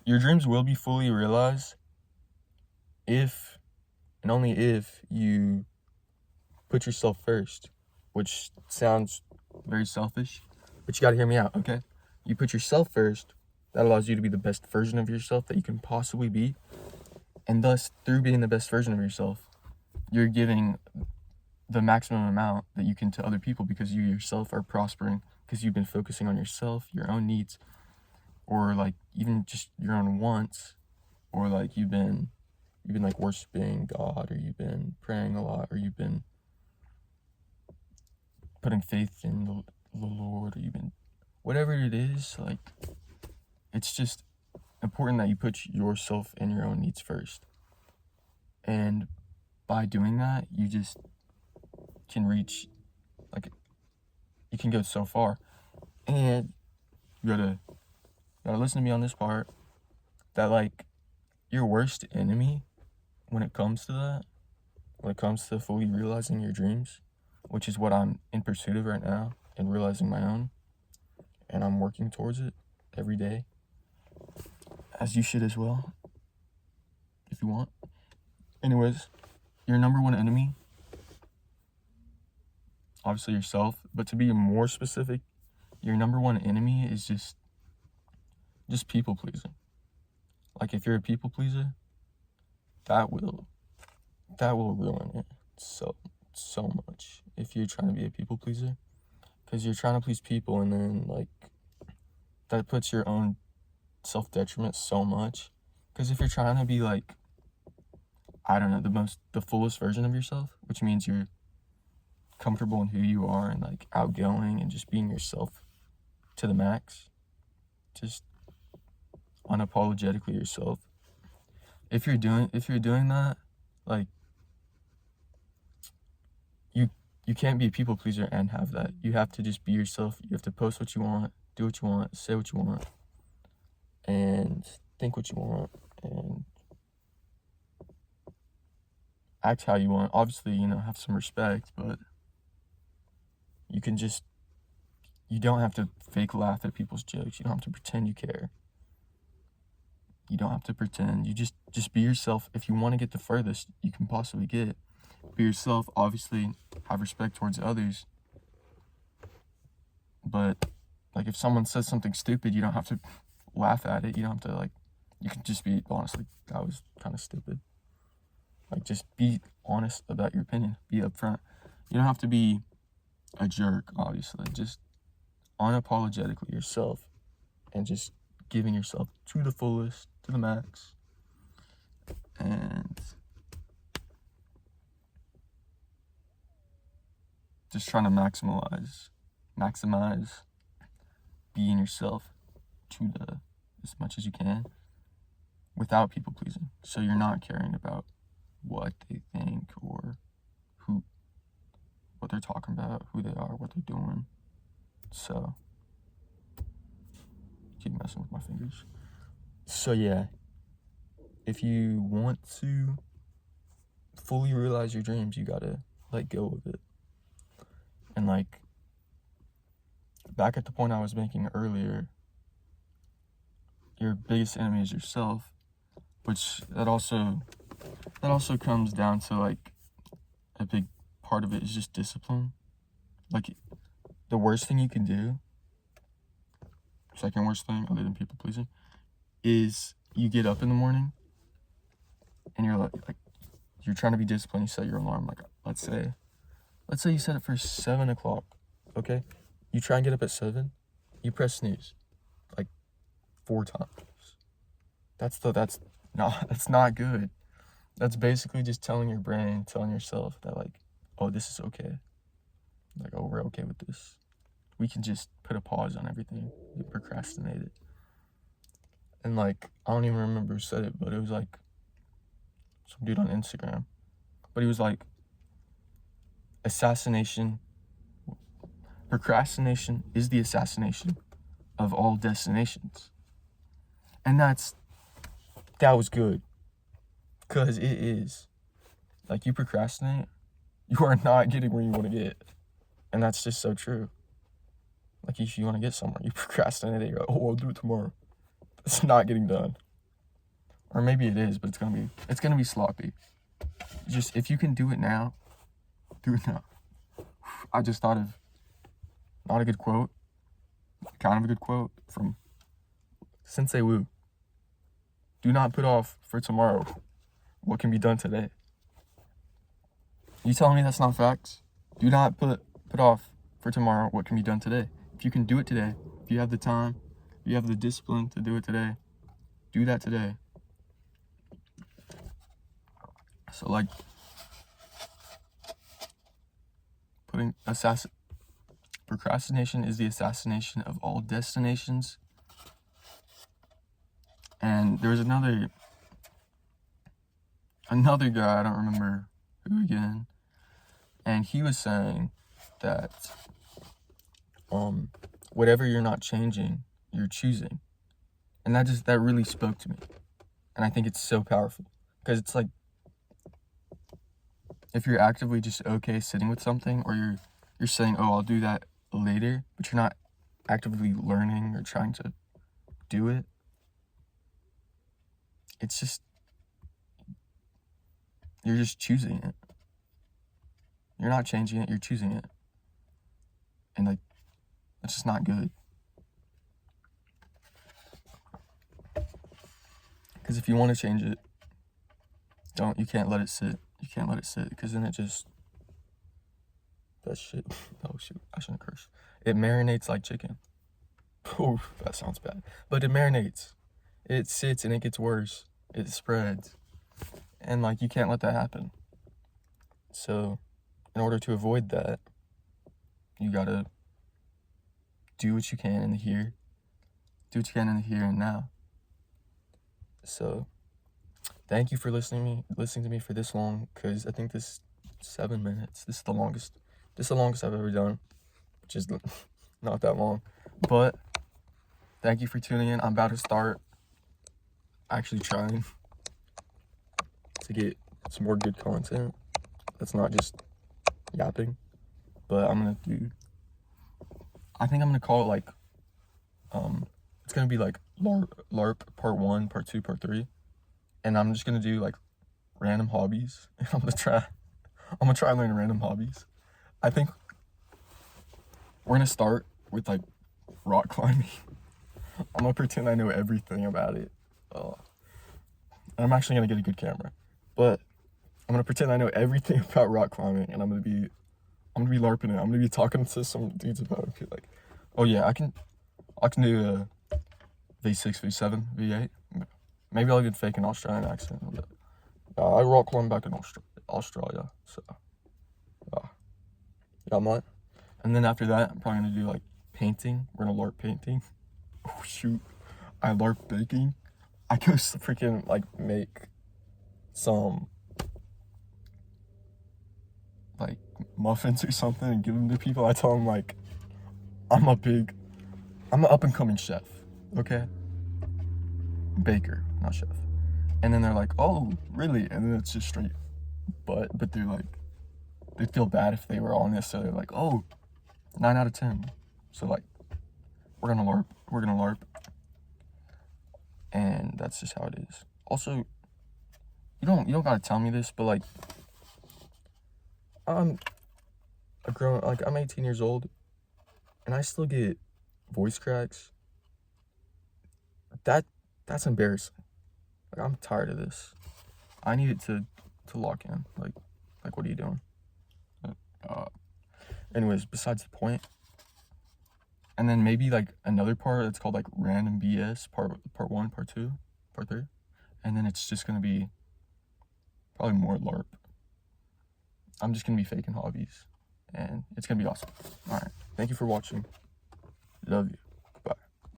Your dreams will be fully realized if and only if you put yourself first, which sounds very selfish, but you gotta hear me out, okay? You put yourself first, that allows you to be the best version of yourself that you can possibly be, and thus, through being the best version of yourself, you're giving the maximum amount that you can to other people because you yourself are prospering because you've been focusing on yourself, your own needs, or like even just your own wants, or like you've been like worshiping God, or you've been praying a lot, or you've been putting faith in the Lord, or you've been whatever it is. Like, it's just important that you put yourself and your own needs first, and by doing that, you just can reach, like, you can go so far. And you gotta listen to me on this part, that like your worst enemy when it comes to that, when it comes to fully realizing your dreams, which is what I'm in pursuit of right now, and realizing my own, and I'm working towards it every day, as you should as well, if you want. Anyways, your number one enemy, obviously yourself, but to be more specific, your number one enemy is just people pleasing. Like, if you're a people pleaser, that will ruin it so much if you're trying to be a people pleaser, because you're trying to please people, and then like that puts your own self-detriment so much. Because if you're trying to be like, I don't know, the fullest version of yourself, which means you're comfortable in who you are and like outgoing and just being yourself to the max, just unapologetically yourself. If you're doing that, like, you can't be a people pleaser and have that. You have to just be yourself. You have to post what you want, do what you want, say what you want, and think what you want, and act how you want. Obviously, have some respect, but you don't have to fake laugh at people's jokes. You don't have to pretend you care. You don't have to pretend. You just be yourself. If you want to get the furthest you can possibly get, be yourself. Obviously, have respect towards others. But like, if someone says something stupid, you don't have to laugh at it. You don't have to, like, you can just be honestly, that was kind of stupid. Like, just be honest about your opinion. Be upfront. You don't have to be a jerk, obviously. Just unapologetically yourself, and just giving yourself to the fullest, to the max, and just trying to maximize being yourself to as much as you can without people pleasing. So you're not caring about what they think, or what they're talking about, who they are, what they're doing. So keep messing with my fingers. So yeah, if you want to fully realize your dreams, you gotta let go of it. And like, back at the point I was making earlier, your biggest enemy is yourself, which that also comes down to, like, a big part of it is just discipline. Like, the worst thing you can do, second worst thing other than people pleasing, is you get up in the morning and you're like you're trying to be disciplined. You set your alarm, like, let's say you set it for 7 o'clock. Okay, you try and get up at 7, you press snooze like 4 times. That's not good. That's basically just telling yourself that, like, oh, this is okay. Like, oh, we're okay with this. We can just put a pause on everything. You procrastinate it. And like, I don't even remember who said it, but it was like some dude on Instagram. But he was like, procrastination is the assassination of all destinations. And that was good. Because it is. Like, you procrastinate, you are not getting where you want to get. And that's just so true. Like, if you want to get somewhere, you procrastinate it, you're like, oh, I'll do it tomorrow. It's not getting done. Or maybe it is, but it's gonna be sloppy. Just, if you can do it now, do it now. I just thought of not a good quote, kind of a good quote from Sensei Wu. Do not put off for tomorrow what can be done today. You telling me that's not facts? Do not put off for tomorrow what can be done today. If you can do it today, if you have the time, if you have the discipline to do it today, do that today. So, like, procrastination is the assassination of all destinations. And there was another guy, I don't remember who again, and he was saying that whatever you're not changing, you're choosing. And that really spoke to me. And I think it's so powerful, because it's like, if you're actively just okay sitting with something, or you're saying, oh, I'll do that later, but you're not actively learning or trying to do it, it's just, you're just choosing it. You're not changing it, you're choosing it. And, like, it's just not good. Because if you want to change it, you can't let it sit. You can't let it sit, because then it just, that shit, oh shoot, I shouldn't curse. It marinates like chicken. Oh, that sounds bad. But it marinates. It sits and it gets worse. It spreads. And, like, you can't let that happen. So, in order to avoid that, you gotta do what you can in the here. Do what you can in the here and now. So, thank you for listening to me for this long, because I think this 7 minutes. This is the longest I've ever done, which is not that long. But thank you for tuning in. I'm about to start actually trying to get some more good content that's not just yapping. But I think I'm gonna call it, like, it's gonna be like LARP part 1, part 2, part 3. And I'm just gonna do, like, random hobbies. I'm gonna try and learn random hobbies. I think we're gonna start with, like, rock climbing. I'm gonna pretend I know everything about it. And I'm actually gonna get a good camera. But I'm gonna pretend I know everything about rock climbing, and I'm gonna be LARPing it. I'm gonna be talking to some dudes about it. Like, oh yeah, I can do a V6, V7, V8. Maybe I'll even fake an Australian accent. But, I rock climb back in Australia, so yeah, I might. And then after that, I'm probably gonna do, like, painting. We're gonna LARP painting. Oh shoot, I LARP baking. I go freaking, like, make some, like, muffins or something and give them to people. I tell them, like, I'm an up and coming chef, okay? Baker, not chef. And then they're like, oh, really? And then it's just straight but they're like, they'd feel bad if they were honest, so they're like, oh, 9 out of 10. So, like, we're gonna LARP. And that's just how it is. Also, you don't gotta tell me this, but, like, I'm 18 years old, and I still get voice cracks. That's embarrassing. Like, I'm tired of this. I need it to lock in. Like, what are you doing? Anyways, besides the point. And then maybe, like, another part that's called, like, random BS, part 1, part 2, part 3. And then it's just gonna be probably more LARP. I'm just gonna be faking hobbies, and it's gonna be awesome. All right, thank you for watching. Love you.